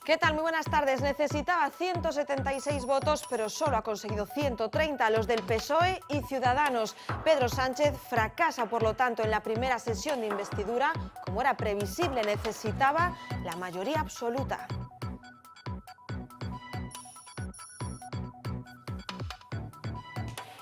¿Qué tal? Muy buenas tardes. Necesitaba 176 votos, pero solo ha conseguido 130, los del PSOE y Ciudadanos. Pedro Sánchez fracasa, por lo tanto, en la primera sesión de investidura. Como era previsible, necesitaba la mayoría absoluta.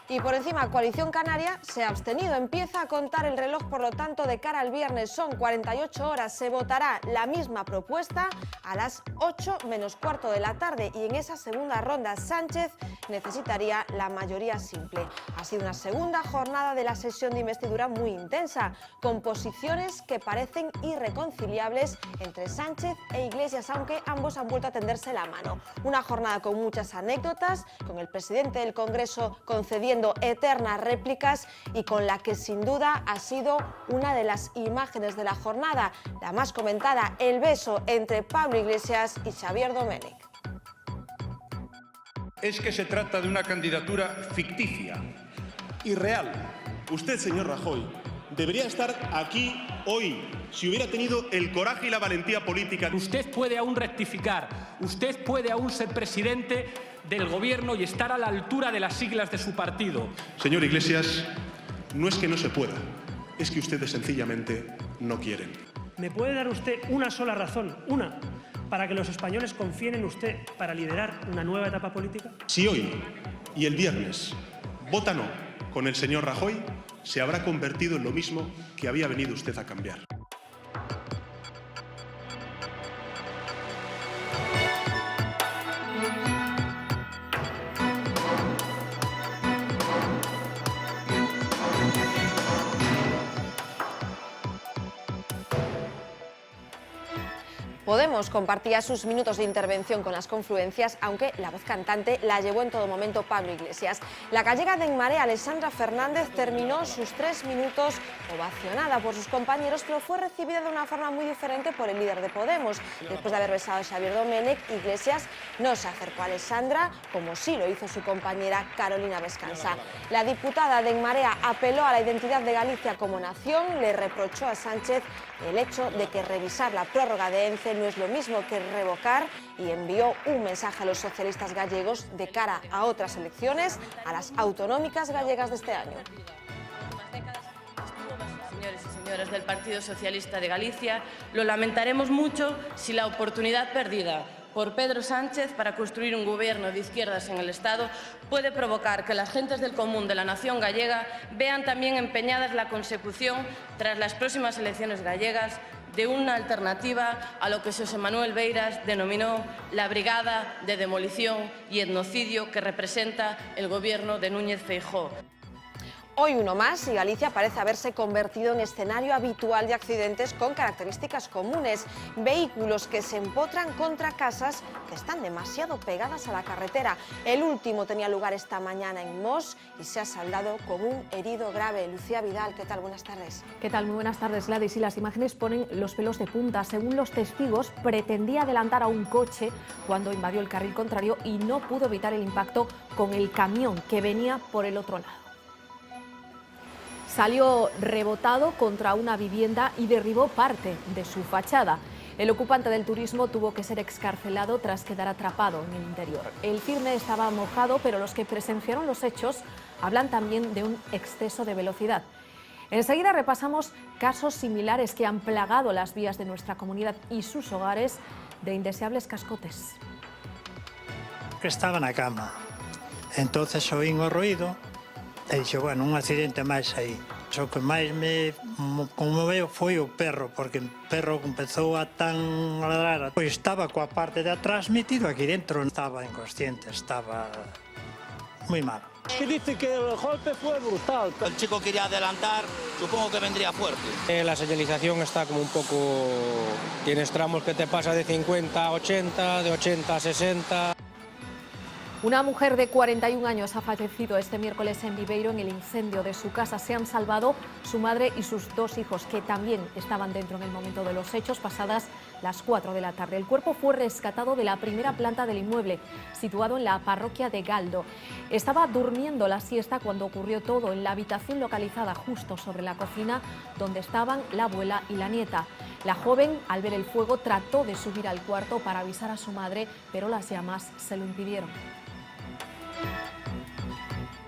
Y por encima, Coalición Canaria se ha abstenido. Empieza a contar el reloj, por lo tanto, de cara al viernes. Son 48 horas. Se votará la misma propuesta a las 8 menos cuarto de la tarde. Y en esa segunda ronda, Sánchez necesitaría la mayoría simple. Ha sido una segunda jornada de la sesión de investidura muy intensa, con posiciones que parecen irreconciliables entre Sánchez e Iglesias, aunque ambos han vuelto a tenderse la mano. Una jornada con muchas anécdotas, con el presidente del Congreso concediendo eternas réplicas y con la que sin duda ha sido una de las imágenes de la jornada, la más comentada, el beso entre Pablo Iglesias y Xavier Domènech. Es que se trata de una candidatura ficticia, irreal. Usted, señor Rajoy, debería estar aquí hoy si hubiera tenido el coraje y la valentía política. Usted puede aún rectificar, usted puede aún ser presidente del gobierno y estar a la altura de las siglas de su partido. Señor Iglesias, no es que no se pueda, es que ustedes sencillamente no quieren. ¿Me puede dar usted una sola razón, una, para que los españoles confíen en usted para liderar una nueva etapa política? Si hoy y el viernes vota no con el señor Rajoy, se habrá convertido en lo mismo que había venido usted a cambiar. Podemos compartía sus minutos de intervención con las confluencias, aunque la voz cantante la llevó en todo momento Pablo Iglesias. La gallega de En Marea, Alexandra Fernández, terminó sus 3 minutos ovacionada por sus compañeros, pero fue recibida de una forma muy diferente por el líder de Podemos. Después de haber besado a Xavier Domènech, Iglesias no se acercó a Alexandra, como sí lo hizo su compañera Carolina Vescansa. La diputada de En Marea apeló a la identidad de Galicia como nación, le reprochó a Sánchez el hecho de que revisar la prórroga de ENCE no es lo mismo que revocar y envió un mensaje a los socialistas gallegos de cara a otras elecciones, a las autonómicas gallegas de este año. Señores y señoras del Partido Socialista de Galicia, lo lamentaremos mucho si la oportunidad perdida por Pedro Sánchez para construir un gobierno de izquierdas en el Estado puede provocar que las gentes del común de la nación gallega vean también empeñadas la consecución, tras las próximas elecciones gallegas, de una alternativa a lo que Xosé Manuel Beiras denominó la brigada de demolición y etnocidio que representa el gobierno de Núñez Feijóo. Hoy uno más y Galicia parece haberse convertido en escenario habitual de accidentes con características comunes. Vehículos que se empotran contra casas que están demasiado pegadas a la carretera. El último tenía lugar esta mañana en Mos y se ha saldado con un herido grave. Lucía Vidal, ¿qué tal? Buenas tardes. ¿Qué tal? Muy buenas tardes, Gladys. Y las imágenes ponen los pelos de punta. Según los testigos, pretendía adelantar a un coche cuando invadió el carril contrario y no pudo evitar el impacto con el camión que venía por el otro lado. Salió rebotado contra una vivienda y derribó parte de su fachada. El ocupante del turismo tuvo que ser excarcelado tras quedar atrapado en el interior. El firme estaba mojado, pero los que presenciaron los hechos hablan también de un exceso de velocidad. Enseguida repasamos casos similares que han plagado las vías de nuestra comunidad y sus hogares de indeseables cascotes. Estaba na cama, entonces oín o ruido e dixo, bueno, un accidente máis aí. O que máis me conmoveu foi o perro, porque o perro empezou a tan ladrar. Pois estaba coa parte de atrás metido aquí dentro, estaba inconsciente, estaba moi mal. Que dice que el golpe fue brutal. El chico quería adelantar, supongo que vendría fuerte. La señalización está como un poco... Tienes tramos que te pasa de 50 a 80, de 80 a 60... Una mujer de 41 años ha fallecido este miércoles en Viveiro en el incendio de su casa. Se han salvado su madre y sus 2 hijos, que también estaban dentro en el momento de los hechos, pasadas las 4 de la tarde. El cuerpo fue rescatado de la primera planta del inmueble, situado en la parroquia de Galdo. Estaba durmiendo la siesta cuando ocurrió todo, en la habitación localizada justo sobre la cocina, donde estaban la abuela y la nieta. La joven, al ver el fuego, trató de subir al cuarto para avisar a su madre, pero las llamas se lo impidieron.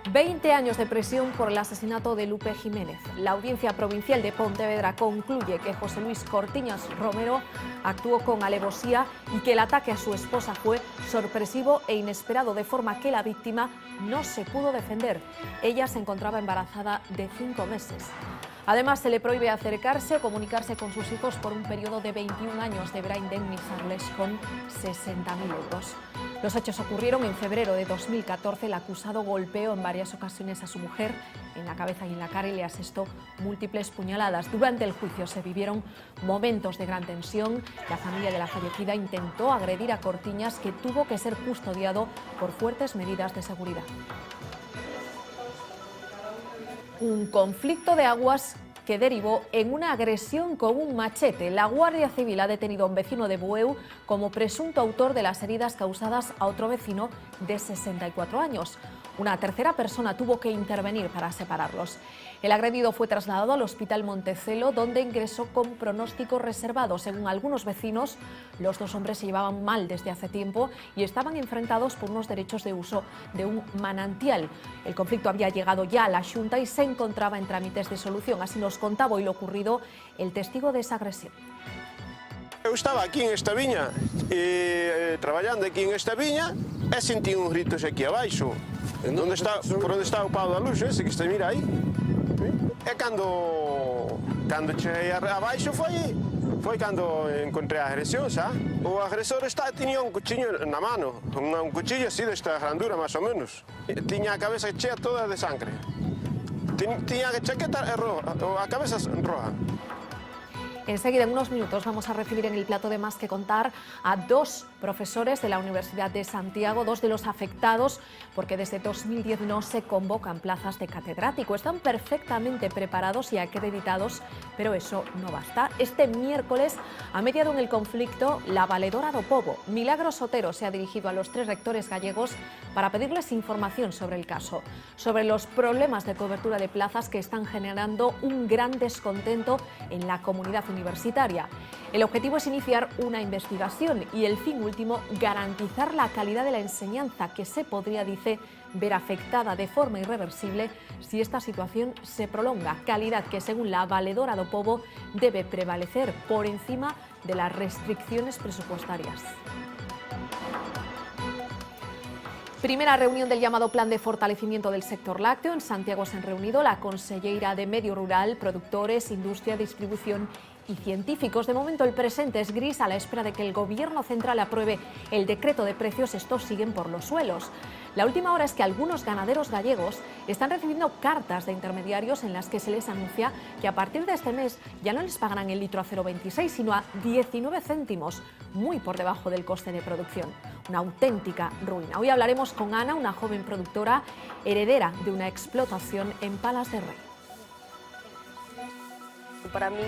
20 años de prisión por el asesinato de Lupe Jiménez. La Audiencia Provincial de Pontevedra concluye que José Luis Cortiñas Romero actuó con alevosía y que el ataque a su esposa fue sorpresivo e inesperado, de forma que la víctima no se pudo defender. Ella se encontraba embarazada de 5 meses. Además, se le prohíbe acercarse o comunicarse con sus hijos por un periodo de 21 años. Deberá indemnizarles con 60.000 euros. Los hechos ocurrieron en febrero de 2014. El acusado golpeó en varias ocasiones a su mujer en la cabeza y en la cara y le asestó múltiples puñaladas. Durante el juicio se vivieron momentos de gran tensión. La familia de la fallecida intentó agredir a Cortiñas, que tuvo que ser custodiado por fuertes medidas de seguridad. Un conflicto de aguas que derivó en una agresión con un machete. La Guardia Civil ha detenido a un vecino de Bueu como presunto autor de las heridas causadas a otro vecino de 64 años. Una tercera persona tuvo que intervenir para separarlos. El agredido fue trasladado al Hospital Montecelo, donde ingresó con pronóstico reservado. Según algunos vecinos, los dos hombres se llevaban mal desde hace tiempo y estaban enfrentados por unos derechos de uso de un manantial. El conflicto había llegado ya a la Xunta y se encontraba en trámites de solución. Así nos contaba hoy lo ocurrido el testigo de esa agresión. Eu estaba aquí en esta viña, traballando aquí en esta viña, e sentí uns gritos aquí abaixo, por onde está o pau da luz, ese que está, mira aí. E cando cheguei abaixo foi cando encontrei a agresión, xa. O agresor tiña un cuchillo na mano, un cuchillo así desta grandura, máis ou menos. Tiña a cabeza chea toda de sangre. Tiña a chaqueta roja, a cabeza roja. Enseguida, en unos minutos, vamos a recibir en el plato de Más que Contar a 2 profesores de la Universidad de Santiago, 2 de los afectados, porque desde 2010 no se convocan plazas de catedrático. Están perfectamente preparados y acreditados, pero eso no basta. Este miércoles ha mediado en el conflicto la valedora do Pobo. Milagros Sotero se ha dirigido a los 3 rectores gallegos para pedirles información sobre el caso, sobre los problemas de cobertura de plazas que están generando un gran descontento en la comunidad universitaria. El objetivo es iniciar una investigación y el fin último, garantizar la calidad de la enseñanza, que se podría, dice, ver afectada de forma irreversible si esta situación se prolonga. Calidad que, según la valedora do Pobo, debe prevalecer por encima de las restricciones presupuestarias. Primera reunión del llamado Plan de Fortalecimiento del Sector Lácteo. En Santiago se han reunido la conselleira de Medio Rural, productores, industria, distribución y científicos. De momento el presente es gris, a la espera de que el Gobierno central apruebe el decreto de precios. Estos siguen por los suelos. La última hora es que algunos ganaderos gallegos están recibiendo cartas de intermediarios en las que se les anuncia que a partir de este mes ya no les pagarán el litro a 0,26, sino a 19 céntimos, muy por debajo del coste de producción. Una auténtica ruina. Hoy hablaremos con Ana, una joven productora heredera de una explotación en Palas de Rei. Para min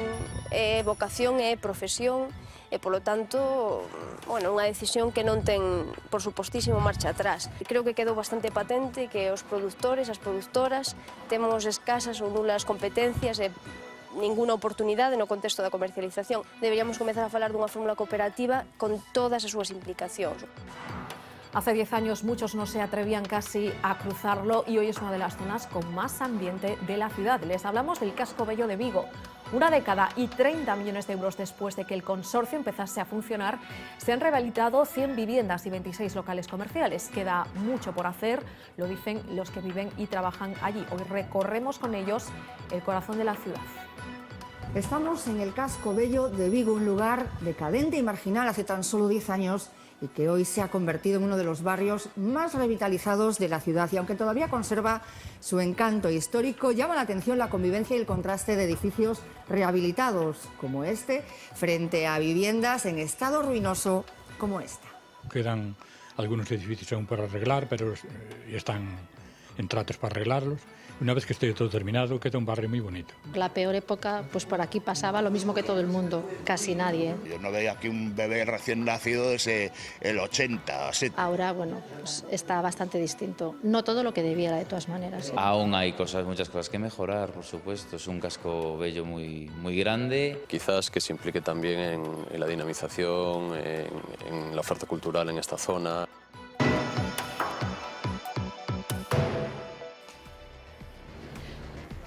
é vocación, é profesión e, polo tanto, bueno, unha decisión que non ten, por supostísimo, marcha atrás. Creo que quedou bastante patente que os produtores, as produtoras, temos escasas ou nulas competencias e ninguna oportunidade no contexto da comercialización. Deberíamos comezar a falar dunha fórmula cooperativa con todas as súas implicacións. Hace 10 años muchos no se atrevían casi a cruzarlo y hoy es una de las zonas con más ambiente de la ciudad. Les hablamos del Casco Bello de Vigo. Una década y 30 millones de euros después de que el consorcio empezase a funcionar, se han rehabilitado 100 viviendas y 26 locales comerciales. Queda mucho por hacer, lo dicen los que viven y trabajan allí. Hoy recorremos con ellos el corazón de la ciudad. Estamos en el Casco Bello de Vigo, un lugar decadente y marginal hace tan solo 10 años y que hoy se ha convertido en uno de los barrios más revitalizados de la ciudad. Y aunque todavía conserva su encanto histórico, llama la atención la convivencia y el contraste de edificios rehabilitados como este, frente a viviendas en estado ruinoso como esta. Quedan algunos edificios aún por arreglar, pero están en tratos para arreglarlos. Una vez que esté todo terminado, queda un barrio muy bonito. La peor época, pues por aquí pasaba lo mismo que todo el mundo, casi nadie. Yo no veía aquí un bebé recién nacido desde el 80. Ahora, bueno, pues está bastante distinto. No todo lo que debiera, de todas maneras. Aún hay muchas cosas que mejorar, por supuesto. Es un casco bello muy grande. Quizás que se implique también en la dinamización, en la oferta cultural en esta zona.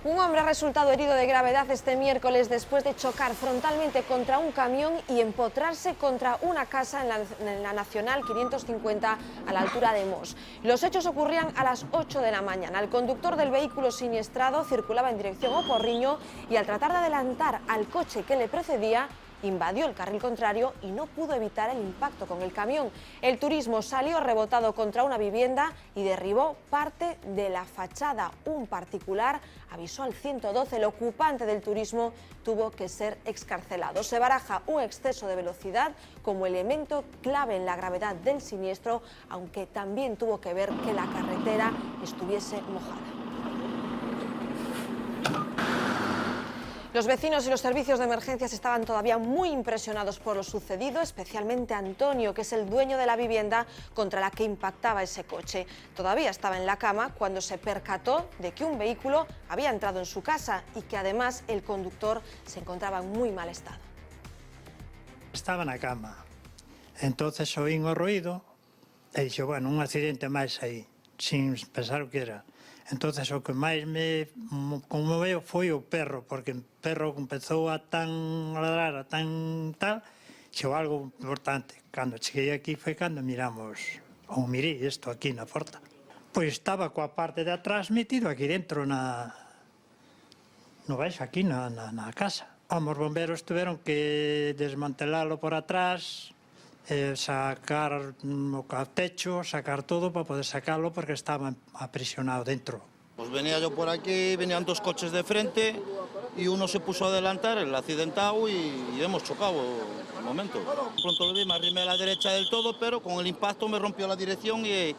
Un hombre ha resultado herido de gravedad este miércoles después de chocar frontalmente contra un camión y empotrarse contra una casa en la Nacional 550 a la altura de Mos. Los hechos ocurrían a las 8 de la mañana. El conductor del vehículo siniestrado circulaba en dirección a Porriño y al tratar de adelantar al coche que le precedía, invadió el carril contrario y no pudo evitar el impacto con el camión. El turismo salió rebotado contra una vivienda y derribó parte de la fachada. Un particular avisó al 112. El ocupante del turismo tuvo que ser excarcelado. Se baraja un exceso de velocidad como elemento clave en la gravedad del siniestro, aunque también tuvo que ver que la carretera estuviese mojada. Los vecinos y los servicios de emergencias estaban todavía muy impresionados por lo sucedido, especialmente Antonio, que es el dueño de la vivienda contra la que impactaba ese coche. Todavía estaba en la cama cuando se percató de que un vehículo había entrado en su casa y que además el conductor se encontraba en muy mal estado. Estaba na cama, entonces oín o ruido e dixo, bueno, un accidente máis aí, sin pensar o que era. Entonces o que máis me conmoveu foi o perro, porque o perro empezou a ladrar, a tan tal, xo algo importante. Cando cheguei aquí foi cando miramos, ou mirei isto aquí na porta. Pois estaba coa parte de atrás metido aquí dentro no baixo, aquí na casa. Os bomberos tiveron que desmantelalo por atrás, sacar o techo, sacar todo para poder sacarlo porque estaba aprisionado dentro. Pues venía yo por aquí, venían dos coches de frente y uno se puso a adelantar, el accidentado, y hemos chocado al momento. Pronto lo vi, me arrimé a la derecha del todo, pero con el impacto me rompió la dirección y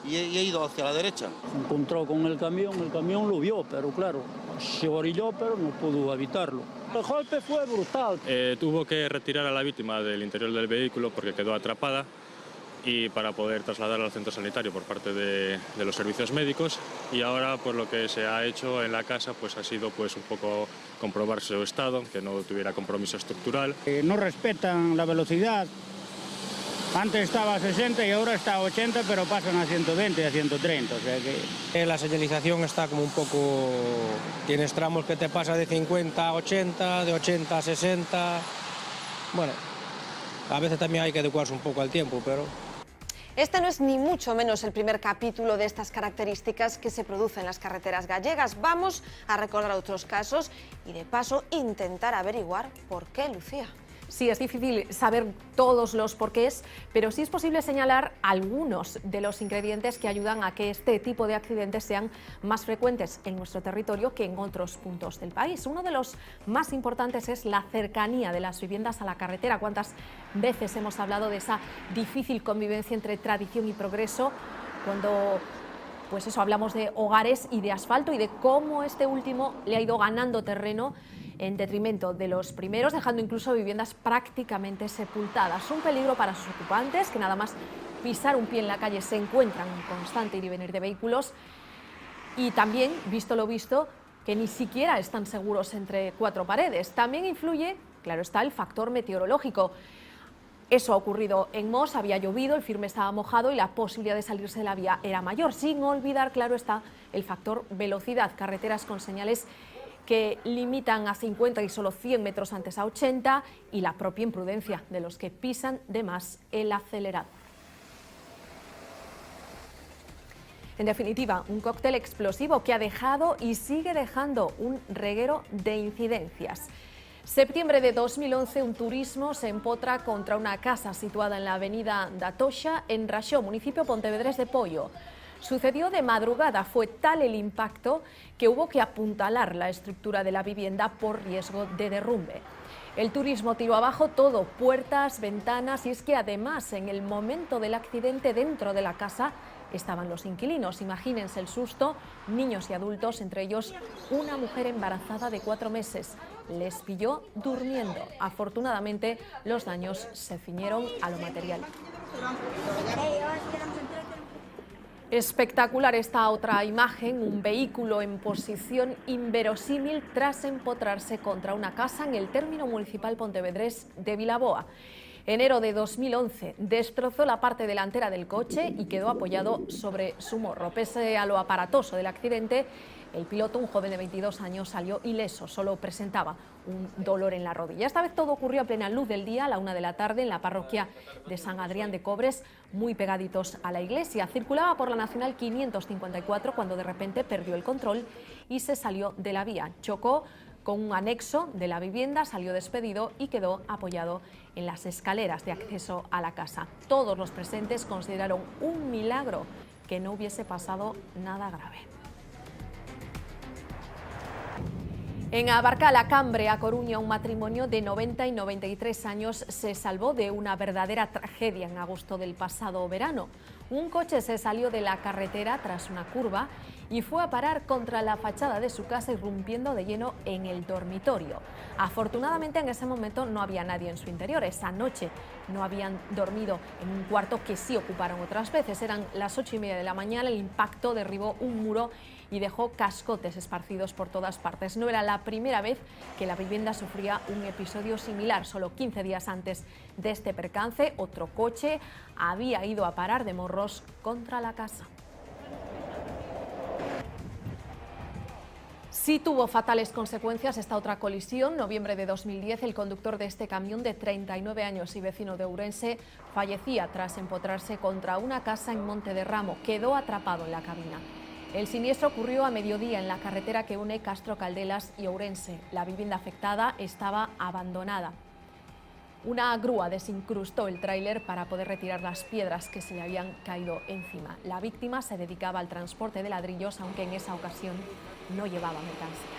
he ido hacia la derecha. Se encontró con el camión lo vio, pero claro, se orilló, pero no pudo evitarlo. El golpe fue brutal. Tuvo que retirar a la víctima del interior del vehículo porque quedó atrapada y para poder trasladarla al centro sanitario por parte de los servicios médicos, y ahora pues lo que se ha hecho en la casa pues ha sido pues un poco comprobar su estado, que no tuviera compromiso estructural. No respetan la velocidad. Antes estaba a 60 y ahora está a 80, pero pasan a 120 y a 130, o sea que... La señalización está como un poco... Tienes tramos que te pasa de 50 a 80, de 80 a 60... Bueno, a veces también hay que adecuarse un poco al tiempo, pero... Este no es ni mucho menos el primer capítulo de estas características que se producen en las carreteras gallegas. Vamos a recordar otros casos y de paso intentar averiguar por qué, Lucía. Sí, es difícil saber todos los porqués, pero sí es posible señalar algunos de los ingredientes que ayudan a que este tipo de accidentes sean más frecuentes en nuestro territorio que en otros puntos del país. Uno de los más importantes es la cercanía de las viviendas a la carretera. ¿Cuántas veces hemos hablado de esa difícil convivencia entre tradición y progreso cuando pues eso, hablamos de hogares y de asfalto y de cómo este último le ha ido ganando terreno en detrimento de los primeros, dejando incluso viviendas prácticamente sepultadas? Un peligro para sus ocupantes, que nada más pisar un pie en la calle se encuentran en constante ir y venir de vehículos, y también, visto lo visto, que ni siquiera están seguros entre cuatro paredes. También influye, claro está, el factor meteorológico. Eso ha ocurrido en Mos, había llovido, el firme estaba mojado y la posibilidad de salirse de la vía era mayor, sin olvidar, claro está, el factor velocidad, carreteras con señales que limitan a 50 y solo 100 metros antes a 80, y la propia imprudencia de los que pisan de más el acelerador. En definitiva, un cóctel explosivo que ha dejado y sigue dejando un reguero de incidencias. Septiembre de 2011, un turismo se empotra contra una casa situada en la avenida da Toxa, en Raxó, municipio pontevedrés de Poio. Sucedió de madrugada, fue tal el impacto que hubo que apuntalar la estructura de la vivienda por riesgo de derrumbe. El turismo tiró abajo todo, puertas, ventanas, y es que además en el momento del accidente dentro de la casa estaban los inquilinos. Imagínense el susto, niños y adultos, entre ellos una mujer embarazada de 4 meses. Les pilló durmiendo. Afortunadamente, los daños se ciñeron a lo material. Espectacular esta otra imagen, un vehículo en posición inverosímil tras empotrarse contra una casa en el término municipal pontevedrés de Vilaboa. Enero de 2011, destrozó la parte delantera del coche y quedó apoyado sobre su morro. Pese a lo aparatoso del accidente, el piloto, un joven de 22 años, salió ileso, solo presentaba un dolor en la rodilla. Esta vez todo ocurrió a plena luz del día, a la 1 de la tarde, en la parroquia de San Adrián de Cobres, muy pegaditos a la iglesia. Circulaba por la Nacional 554 cuando de repente perdió el control y se salió de la vía. Chocó con un anexo de la vivienda, salió despedido y quedó apoyado en las escaleras de acceso a la casa. Todos los presentes consideraron un milagro que no hubiese pasado nada grave. En Abarcala, Cambre, a Coruña, un matrimonio de 90 y 93 años se salvó de una verdadera tragedia en agosto del pasado verano. Un coche se salió de la carretera tras una curva y fue a parar contra la fachada de su casa, irrumpiendo de lleno en el dormitorio. Afortunadamente en ese momento no había nadie en su interior. Esa noche no habían dormido en un cuarto que sí ocuparon otras veces. Eran las 8:30 de la mañana, el impacto derribó un muro y dejó cascotes esparcidos por todas partes. No era la primera vez que la vivienda sufría un episodio similar. Solo 15 días antes de este percance, otro coche había ido a parar de morros contra la casa. Sí tuvo fatales consecuencias esta otra colisión. Noviembre de 2010, el conductor de este camión de 39 años y vecino de Ourense fallecía tras empotrarse contra una casa en Monte de Ramo. Quedó atrapado en la cabina. El siniestro ocurrió a mediodía en la carretera que une Castro Caldelas y Ourense. La vivienda afectada estaba abandonada. Una grúa desincrustó el tráiler para poder retirar las piedras que se le habían caído encima. La víctima se dedicaba al transporte de ladrillos, aunque en esa ocasión no llevaba mercancía.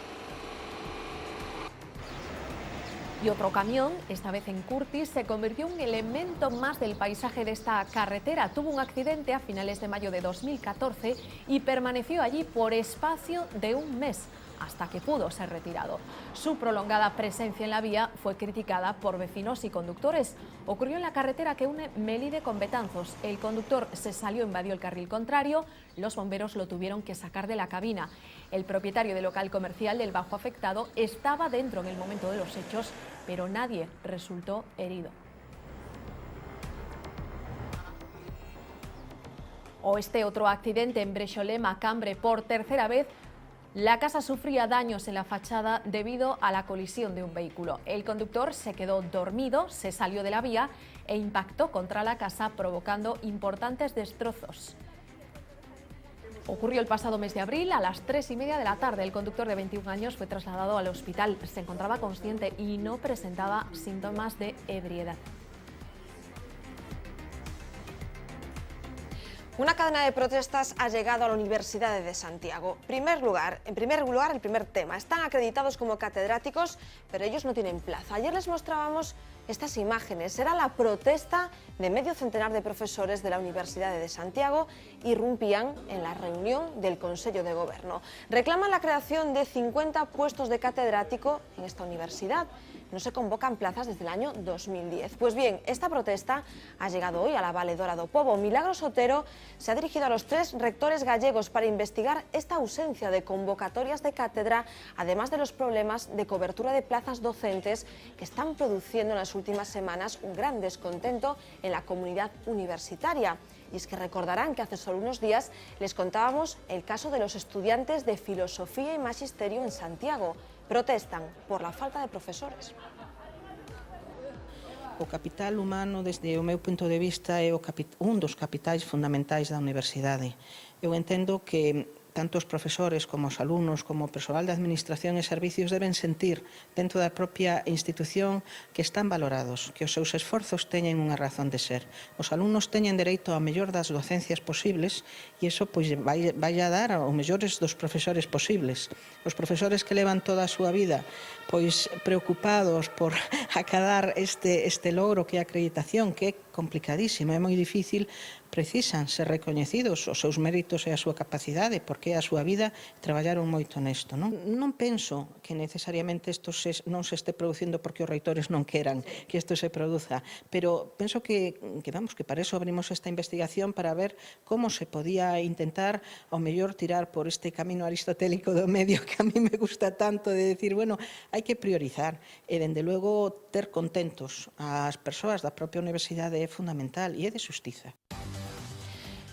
Y otro camión, esta vez en Curtis, se convirtió en un elemento más del paisaje de esta carretera. Tuvo un accidente a finales de mayo de 2014 y permaneció allí por espacio de un mes, hasta que pudo ser retirado. Su prolongada presencia en la vía fue criticada por vecinos y conductores. Ocurrió en la carretera que une Melide con Betanzos. El conductor se salió, invadió el carril contrario, los bomberos lo tuvieron que sacar de la cabina. El propietario del local comercial del bajo afectado estaba dentro en el momento de los hechos, pero nadie resultó herido. O este otro accidente en Brecholema, Cambre, por tercera vez. La casa sufría daños en la fachada debido a la colisión de un vehículo. El conductor se quedó dormido, se salió de la vía e impactó contra la casa, provocando importantes destrozos. Ocurrió el pasado mes de abril a las 3:30 de la tarde. El conductor de 21 años fue trasladado al hospital. Se encontraba consciente y no presentaba síntomas de ebriedad. Una cadena de protestas ha llegado a la Universidad de Santiago. En primer lugar, el primer tema. Están acreditados como catedráticos, pero ellos no tienen plaza. Ayer les mostrábamos estas imágenes. Era la protesta de medio centenar de profesores de la Universidad de Santiago. Irrumpían en la reunión del Consejo de Gobierno. Reclaman la creación de 50 puestos de catedrático en esta universidad. No se convocan plazas desde el año 2010. Pues bien, esta protesta ha llegado hoy a la Valedora do Pobo. Milagros Otero se ha dirigido a los 3 rectores gallegos para investigar esta ausencia de convocatorias de cátedra, además de los problemas de cobertura de plazas docentes que están produciendo en las últimas semanas un gran descontento en la comunidad universitaria. Y es que recordarán que hace solo unos días les contábamos el caso de los estudiantes de Filosofía y Magisterio en Santiago. Protestan por la falta de profesores. O capital humano, desde o meu punto de vista, é un dos capitais fundamentais da universidade. Eu entendo que tanto os profesores como os alumnos, como o persoal de administración e servicios deben sentir dentro da propia institución que están valorados, que os seus esforzos teñen unha razón de ser. Os alumnos teñen dereito ao mellor das docencias posibles e iso pois vai a dar ao mellores dos profesores posibles. Os profesores que levan toda a súa vida pois preocupados por acadar este logro que é a acreditación, que é complicadísimo, é moi difícil, precisan ser recoñecidos os seus méritos e a súa capacidade, porque é a súa vida, traballaron moito nesto. Non penso que necesariamente isto non se este producindo porque os reitores non queran que isto se produza, pero penso que para eso abrimos esta investigación, para ver como se podía intentar ao mellor tirar por este camino aristotélico do medio que a mí me gusta tanto, de decir, bueno, hai que priorizar e, dende logo, ter contentos as persoas da propia universidade é fundamental e é de xustiza.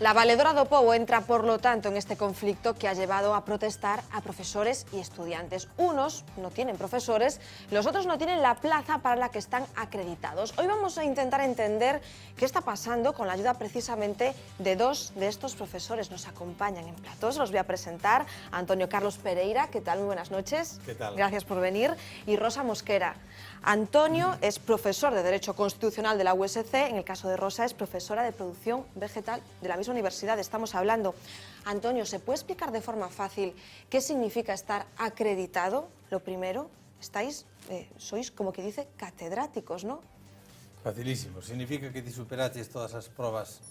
La Valedora do Pobo entra, por lo tanto, en este conflicto que ha llevado a protestar a profesores y estudiantes. Unos no tienen profesores, los otros no tienen la plaza para la que están acreditados. Hoy vamos a intentar entender qué está pasando con la ayuda precisamente de dos de estos profesores. Nos acompañan en platos, los voy a presentar. Antonio Carlos Pereira, ¿qué tal? Muy buenas noches. ¿Qué tal? Gracias por venir. Y Rosa Mosquera. Antonio es profesor de Derecho Constitucional de la USC, en el caso de Rosa es profesora de Producción Vegetal de la misma universidad. Estamos hablando. Antonio, ¿se puede explicar de forma fácil qué significa estar acreditado? Lo primero, sois, como que dice, catedráticos, ¿no? Facilísimo. Significa que ti superaches todas as probas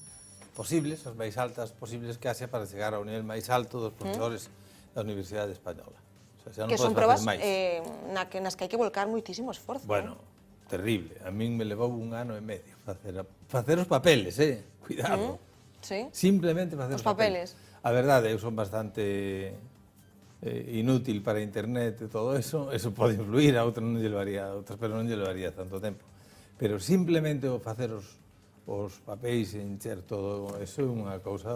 posibles, as máis altas posibles que haxe para chegar ao nivel máis alto dos profesores da Universidade Española. O sea, Que son probas nas que hai que volcar moitísimo esforzo. Bueno, terrible. A min me levou 1 ano e medio facer os papeles, cuidado. Sí. Simplemente facer os papeles. A verdade, eu son bastante inútil para internet e todo eso pode influir, a outras non lle levaría, pero non lle levaría tanto tempo. Pero simplemente o facer os papéis e encher todo, eso é unha cousa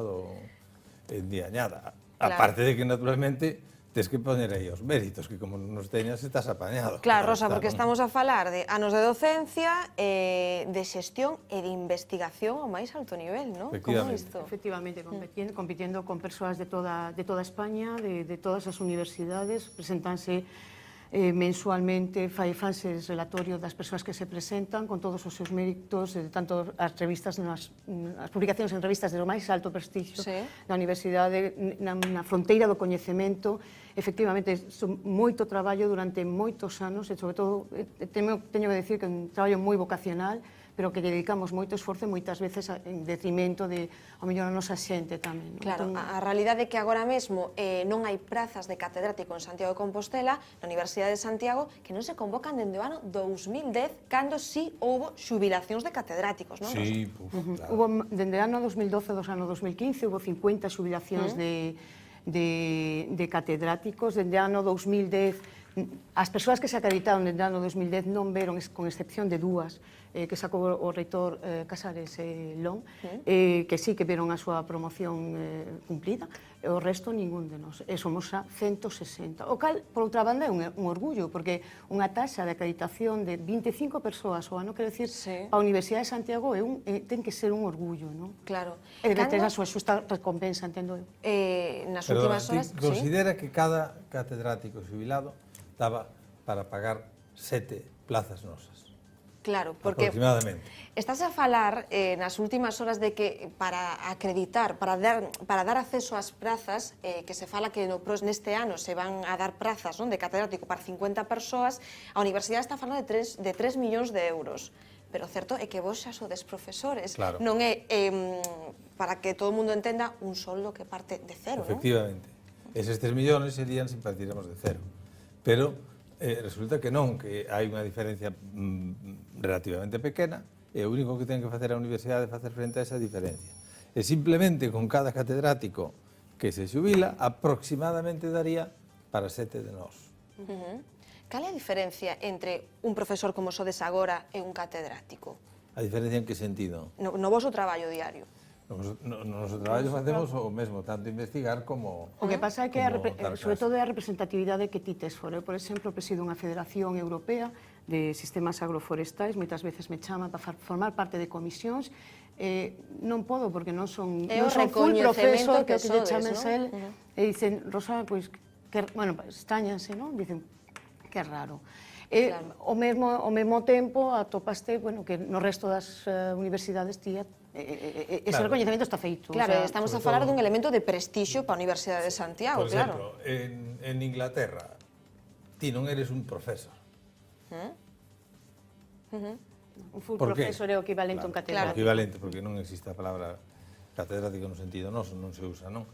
endiañada. Aparte de que, naturalmente, tens que poner aí os méritos, que como nos teñas estás apañado. Claro, Rosa, porque estamos a falar de anos de docencia, de xestión e de investigación ao máis alto nivel, non? Como isto? Efectivamente, compitiendo con persoas de toda España, de todas as universidades, presentanse mensualmente, fanse relatorio das persoas que se presentan con todos os seus méritos, tanto as revistas, as publicacións en revistas de lo máis alto prestixio da universidade, na fronteira do coñecemento. Efectivamente, moito traballo durante moitos anos, e sobre todo, teño que decir que é un traballo moi vocacional, pero que dedicamos moito esforzo e moitas veces en detrimento de, ao mellor, a nosa xente tamén. Claro, a realidade é que agora mesmo non hai prazas de catedrático en Santiago de Compostela, na Universidade de Santiago, que non se convocan dende o ano 2010, cando sí houbo xubilacións de catedráticos, non? Sí, claro. Dende o ano 2012 do ano 2015, houbo 50 xubilacións de catedráticos. Dende o ano 2010, as persoas que se acreditaron dende o ano 2010 non veron, con excepción de dúas, que sacou o reitor Casares Lón, que sí que veron a súa promoción cumplida, e o resto ningún de nós. E somos a 160. O cal, por outra banda, é un orgullo, porque unha taxa de acreditación de 25 persoas ao ano, quero dicir, a Universidade de Santiago ten que ser un orgullo, non? Claro. E debe ter a súa xusta recompensa, entendo eu. Nas últimas horas... Considera que cada catedrático xubilado daba para pagar 7 plazas nosas. Claro, porque estás a falar nas últimas horas de que para acreditar, para dar acceso ás prazas, que se fala que neste ano se van a dar prazas de catedrático para 50 persoas, a Universidade está falando de 3 millóns de euros. Pero o certo é que vos xa sodes profesores. Non é, para que todo o mundo entenda, un soldo que parte de cero, non? Efectivamente. Eses 3 millóns serían se partiramos de cero. Pero resulta que non, que hai unha diferencia relativamente pequena, e o único que ten que facer a universidade é facer frente a esa diferencia. E simplemente con cada catedrático que se xubila, aproximadamente daría para 7 de nós. Cal é a diferencia entre un profesor como sodes agora e un catedrático? A diferencia en que sentido? No voso traballo diario. No noso traballo facemos o mesmo, tanto investigar como... O que pasa é que, sobre todo, é a representatividade que ti tes fora. Eu, por exemplo, presido unha federación europea de sistemas agroforestais, moitas veces me chaman para formar parte de comisións, non podo porque non son É o full profesor, recoñecemento que que lle sodes, chames non? el, e dicen, Rosa, pois, bueno, extrañanse, non? Dicen, que raro. Ao mesmo tempo atopaste, bueno, que no resto das universidades tía ese recoñecemento está feito. Claro, estamos a falar dun elemento de prestixio para a Universidade de Santiago, Por claro. exemplo, en Inglaterra, ti non eres un profesor. Un full profesor é o equivalente a un catedrático. Equivalente, porque non existe a palabra catedrático no sentido noso, non se usa, non?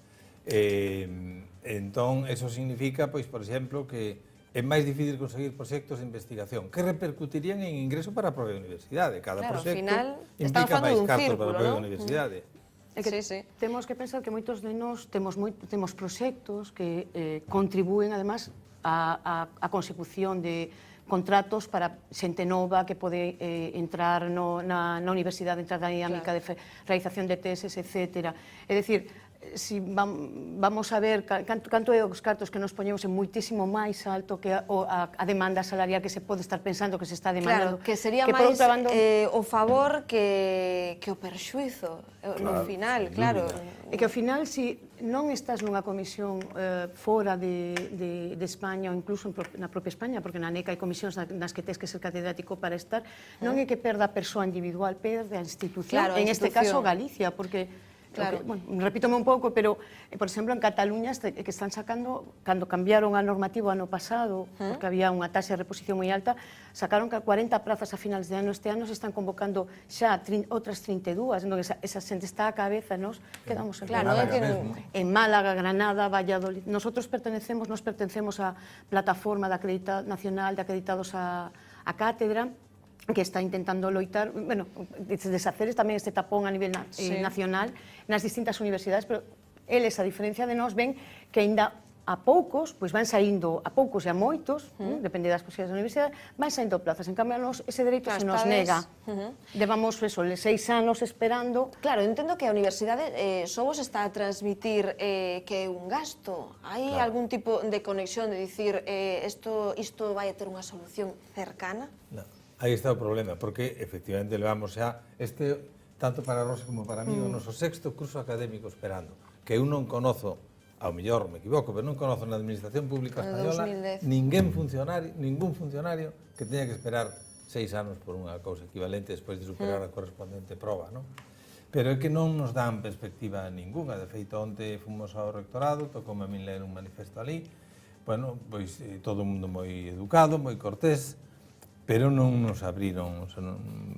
Entón, eso significa, pois, por exemplo, que é máis difícil conseguir proxectos de investigación que repercutirían en ingreso para a propia universidade. Cada proxecto implica máis cartos para a propia universidade. Temos que pensar que moitos de nós temos proxectos que contribúen, además, a consecución de contratos para xente nova que pode entrar na universidade, entrar na dinámica de realización de teses, etc. É dicir, si vamos a ver canto é os cartos que nos poñemos en moitísimo máis alto que a demanda salarial que se pode estar pensando que se está demandando. Claro, que sería máis o favor que o perxuizo no final, claro. E que ao final, se non estás nunha comisión fora de España ou incluso na propia España, porque na NECA hai comisións nas que tens que ser catedrático para estar, non é que perda a persoa individual, perde a institución, en este caso Galicia, porque Claro. Bueno, repítome un pouco, pero, por exemplo, en Cataluña, que están sacando, cando cambiaron a normativa ano pasado, porque había unha taxa de reposición moi alta, sacaron 40 prazas a finales de ano. Este ano se están convocando xa outras 32, entón esa xente está a cabeza, nos quedamos en Málaga, Granada, Valladolid. Nos pertencemos á plataforma nacional de acreditados a cátedra, que está intentando loitar, bueno, deshacer tamén este tapón a nivel nacional nas distintas universidades, pero eles, a diferencia de nós, ven que aínda a poucos, pois van saindo a poucos e a moitos, depende das posibilidades da universidade, van saindo plazas. En cambio, a nos ese dereito se nos nega. Levamos 6 anos esperando. Claro, entendo que a universidade só vos está a transmitir que é un gasto. Hai algún tipo de conexión de dicir isto vai a ter unha solución cercana? Non. Aí está o problema, porque efectivamente levamos xa tanto para Rosa como para mí, o noso 6º curso académico esperando, que eu non conozo, ao mellor me equivoco, pero non conozo na Administración Pública Española ningún funcionario que teña que esperar 6 anos por unha cousa equivalente despois de superar a correspondente proba, non? Pero é que non nos dan perspectiva ninguna. De feito, onte fomos ao rectorado, tocoume a min ler un manifesto ali, bueno, pois todo o mundo moi educado, moi cortés, pero non nos abriron,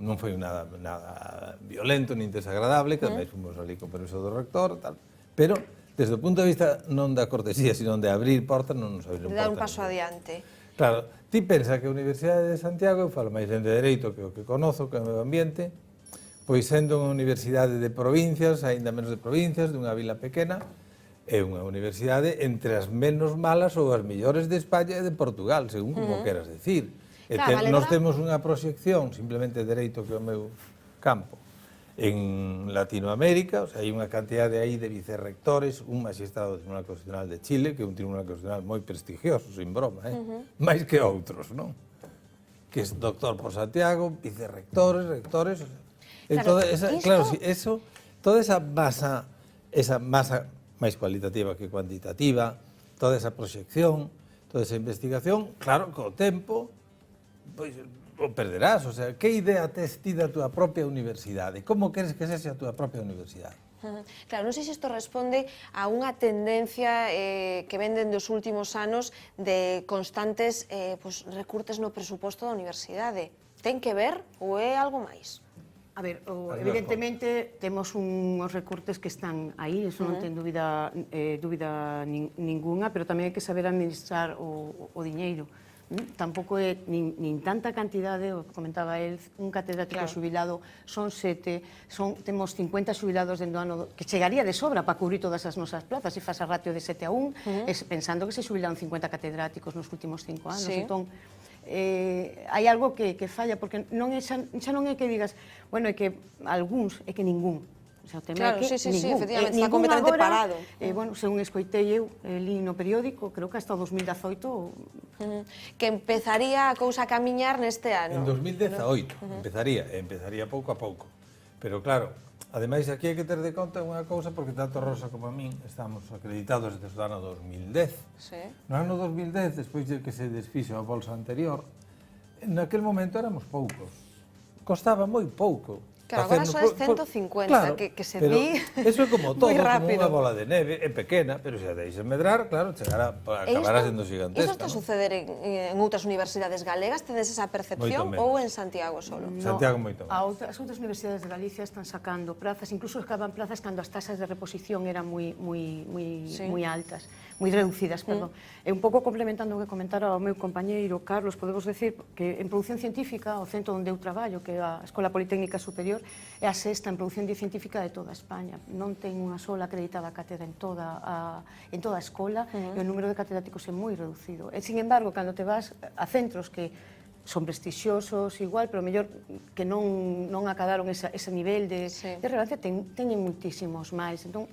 non foi nada violento nin desagradable, que ademais fomos ali con permiso do rector, tal, pero desde o punto de vista non da cortesía, sino de abrir portas, non nos abriron portas. De dar un paso adiante. Claro, ti pensa que a Universidade de Santiago, eu falo máis ben de Dereito que o que conozo, que é o medio ambiente, pois sendo unha universidade de provincias, aínda menos de provincias, dunha vila pequena, é unha universidade entre as menos malas ou as mellores de España e de Portugal, según como queras decir. Nós temos unha proxección, simplemente Dereito, que é o meu campo, en Latinoamérica, hai unha cantidade aí de vicerrectores, un magistrado do Tribunal Constitucional de Chile, que é un Tribunal Constitucional moi prestigioso, sin broma, máis que outros, non? Que é doctor por Santiago, vicerrectores, rectores... Toda esa masa máis cualitativa que cuantitativa, toda esa proxección, toda esa investigación, claro, co tempo, pois o perderás, o sea, que idea tes ti da túa propia universidade? Como queres que sexa a túa propia universidade? Claro, non sei se isto responde a unha tendencia que ven dende os últimos anos de constantes recurtes no presuposto da universidade. Ten que ver ou é algo máis? A ver, evidentemente temos uns recurtes que están aí, eso non ten dúbida ninguna, pero tamén hai que saber administrar o diñeiro. Tampouco é nin tanta cantidade, o que comentaba el, un catedrático xubilado son 7, temos 50 xubilados dentro do ano, que chegaría de sobra para cubrir todas as nosas plazas, se faz a ratio de 7 a 1, pensando que se xubilaron 50 catedráticos nos últimos 5 anos. Entón, hai algo que falla, porque xa non é que digas, bueno, é que algúns, é que ningún. Claro, sí, efectivamente, está completamente parado. Bueno, según escoitei eu, li no periódico, creo que hasta o 2018... Que empezaría a cousa a camiñar neste ano. En 2018 empezaría pouco a pouco. Pero claro, Ademais, aquí hai que ter de conta unha cousa, porque tanto Rosa como a min estamos acreditados desde o ano 2010. Sí. No ano 2010, despois de que se desfixo a bolsa anterior, naquel momento éramos poucos. Costaba moi pouco. Claro, agora só é 150, claro, que se pero di eso é como todo, moi como rápido. unha bola de neve, é pequena, pero se a deixa medrar, claro, acabará sendo gigantesca. Isto está a suceder en outras universidades galegas? Tedes esa percepción ou en Santiago solo? Santiago moito máis. As outras universidades de Galicia están sacando plazas, incluso acaban plazas cando as tasas de reposición eran moi altas, moi reducidas, perdón. E un pouco complementando o que comentara o meu compañeiro Carlos, podemos decir que en produción científica, o centro onde eu traballo, que é a Escola Politécnica Superior, é a sexta en produción científica de toda España. Non ten unha sola acreditada cátedra en toda a escola, e o número de catedráticos é moi reducido. E, sin embargo, cando te vas a centros que son prestixiosos igual, pero mellor que non acabaron ese nivel de relevancia, teñen muitísimos máis. Entón,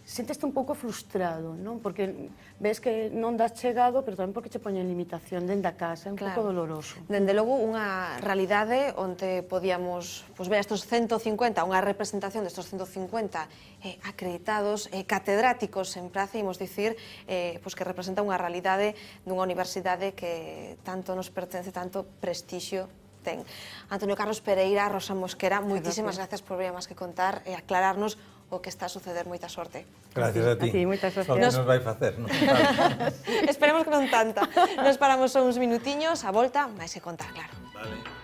senteste un pouco frustrado, non? Porque ves que non das chegado, pero tamén porque che poñen limitación dende a casa, é un pouco doloroso. Dende logo, unha realidade onde podíamos ver estos 150, unha representación destos 150 acreditados, catedráticos en praza, imos dicir, que representa unha realidade dunha universidade que tanto nos pertence, tanto prestixio ten. Antonio Carlos Pereira, Rosa Mosquera, moitísimas gracias por vir a Más que Contar e aclararnos o que está a suceder. Moita sorte. Gracias a ti. Moitas gracias. Só que nos vai facer, non? Esperemos que non tanta. Nos paramos uns minutiños, a volta, máis que contar, claro. Vale.